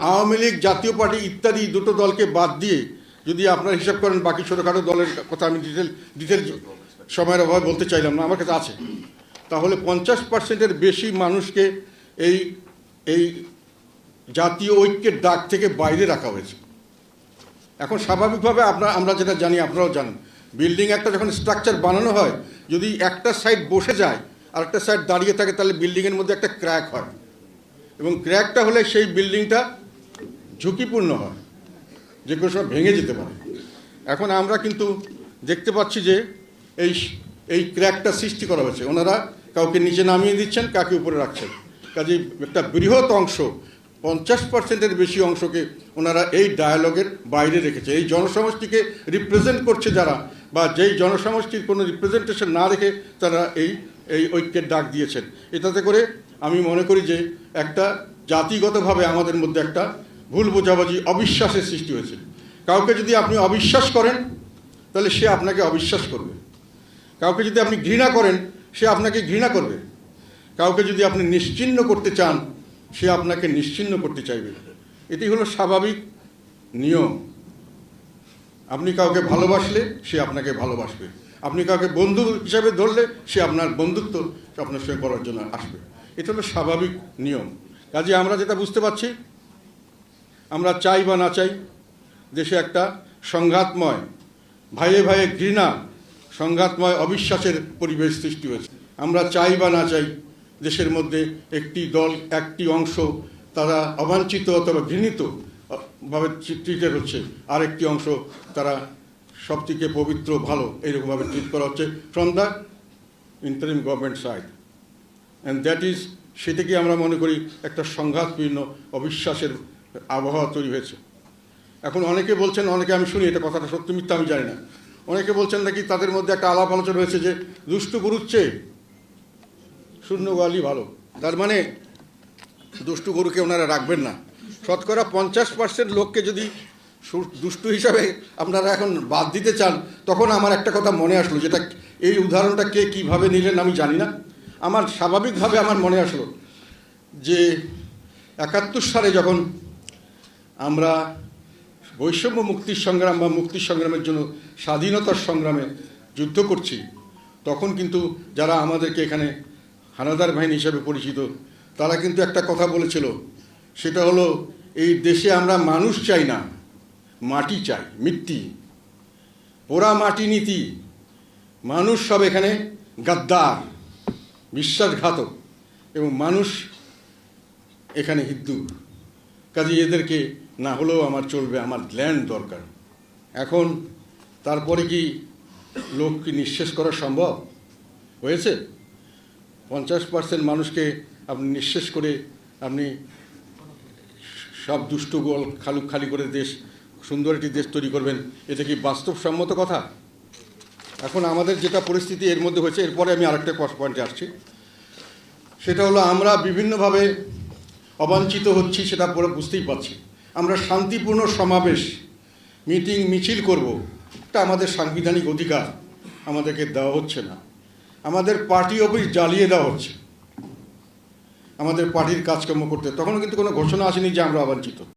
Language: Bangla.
আওয়ামী লীগ, জাতীয় পার্টি ইত্যাদি দুটো দলকে বাদ দিয়ে যদি আপনারা হিসাব করেন, বাকি ছোটোখাটো দলের কথা আমি ডিটেল সময়ের অভাবে বলতে চাইলাম না, আমার কাছে আছে, তাহলে 50%-এর বেশি মানুষকে এই এই জাতীয় ঐক্যের ডাক থেকে বাইরে রাখা হয়েছে। এখন স্বাভাবিকভাবে আমরা যেটা জানি, আপনারাও জানেন, বিল্ডিং একটা যখন স্ট্রাকচার বানানো হয়, যদি একটা সাইড বসে যায় আর একটা সাইড দাঁড়িয়ে থাকে, তাহলে বিল্ডিংয়ের মধ্যে একটা ক্র্যাক হয়, এবং ক্র্যাকটা হলে সেই বিল্ডিংটা ঝুঁকিপূর্ণ হয়, যে কোনো সময় ভেঙে যেতে পারে। এখন আমরা কিন্তু দেখতে পাচ্ছি যে এই ক্র্যাকটা সৃষ্টি করা হয়েছে, ওনারা কাউকে নিচে নামিয়ে দিচ্ছেন, কাকে উপরে রাখছেন। কাজে একটা বৃহৎ অংশ, 50%-এর বেশি অংশকে ওনারা এই ডায়ালগের বাইরে রেখেছে। এই জনসমষ্টিকে রিপ্রেজেন্ট করছে যারা, বা যেই জনসমষ্টির কোনো রিপ্রেজেন্টেশন না রেখে তারা এই ঐক্যের ডাক দিয়েছেন। এটাতে করে আমি মনে করি যে একটা জাতিগতভাবে আমাদের মধ্যে একটা ভুল বোঝাবুঝি, অবিশ্বাসের সৃষ্টি হয়েছে। কাউকে যদি আপনি অবিশ্বাস করেন, তাহলে সে আপনাকে অবিশ্বাস করবে। কাউকে যদি আপনি ঘৃণা করেন, সে আপনাকে ঘৃণা করবে। কাউকে যদি আপনি নিশ্চিহ্ন করতে চান, সে আপনাকে নিশ্চিহ্ন করতে চাইবে। এটি হলো স্বাভাবিক নিয়ম। আপনি কাউকে ভালোবাসলে সে আপনাকে ভালোবাসবে, আপনি কাউকে বন্ধু হিসাবে ধরলে সে আপনার বন্ধুত্ব আপনার সঙ্গে করার জন্য আসবে। এটা হলো স্বাভাবিক নিয়ম। কাজে আমরা যেটা বুঝতে পারছি, আমরা চাই বা না চাই, দেশে একটা সংঘাতময়, ভাইয়ে ভাইয়ে ঘৃণা, সংঘাতময় অবিশ্বাসের পরিবেশ সৃষ্টি হয়েছে। আমরা চাই বা না চাই, দেশের মধ্যে একটি দল, একটি অংশ তারা অবাঞ্ছিত অথবা ঘৃণিত ভাবে ট্রিটেড হচ্ছে, আরেকটি অংশ তারা সবথেকে পবিত্র, ভালো, এইরকমভাবে ট্রিট করা হচ্ছে from the interim government side. And that is, সেটাকে আমরা মনে করি একটা সংঘাতপূর্ণ অবিশ্বাসের আবহাওয়া তৈরি হয়েছে। এখন অনেকে বলছেন, অনেকে আমি শুনি, এটা কথাটা সত্য মিথ্যা আমি জানি না, অনেকে বলছেন নাকি তাদের মধ্যে একটা আলাপ আলোচনা হয়েছে যে দুষ্টু গরুর চেয়ে শূন্য গোয়ালই ভালো। তার মানে দুষ্টু গরুকে ওনারা রাখবেন না। শতকরা 50% লোককে যদি দুষ্টু হিসাবে আপনারা এখন বাদ দিতে চান, তখন আমার একটা কথা মনে আসলো, যেটা এই উদাহরণটা কে কীভাবে নিলেন আমি জানি না, আমার স্বাভাবিকভাবে আমার মনে আসলো যে 71 সালে যখন আমরা বৈষম্য মুক্তির সংগ্রাম বা মুক্তির সংগ্রামের জন্য স্বাধীনতার সংগ্রামে যুদ্ধ করছি, তখন কিন্তু যারা আমাদেরকে এখানে হানাদার বাহিনী হিসেবে পরিচিত, তারা কিন্তু একটা কথা বলেছিল, সেটা হলো এই দেশে আমরা মানুষ চাই না, মাটি চাই, মিট্টি, পোড়া মাটি নীতি। মানুষ সব এখানে গাদ্দার, বিশ্বাসঘাতক, এবং মানুষ এখানে হিন্দু। কাজে এদেরকে না হলেও আমার চলবে, আমার ল্যান্ড দরকার। এখন তারপরে কি লোক কি নিঃশেষ করা সম্ভব হয়েছে? 50% মানুষকে আপনি নিঃশেষ করে আপনি সব দুষ্ট গোল খালি করে দেশ, সুন্দর একটি দেশ তৈরি করবেন, এটা কি বাস্তবসম্মত কথা? এখন আমাদের যেটা পরিস্থিতি এর মধ্যে হয়েছে, এরপরে আমি আরেকটা পয়েন্টে আসছি, সেটা হলো আমরা বিভিন্নভাবে অবাঞ্ছিত হচ্ছি, সেটা পরে বুঝতেই পারছি। আমরা শান্তিপূর্ণ সমাবেশ, মিটিং, মিছিল করব, এটা আমাদের সাংবিধানিক অধিকার, আমাদেরকে দেওয়া হচ্ছে না। আমাদের পার্টি অফিস জ্বালিয়ে দেওয়া হচ্ছে আমাদের পার্টির কাজকর্ম করতে। তখনও কিন্তু কোনো ঘোষণা আসেনি যে আমরা অবাঞ্ছিত।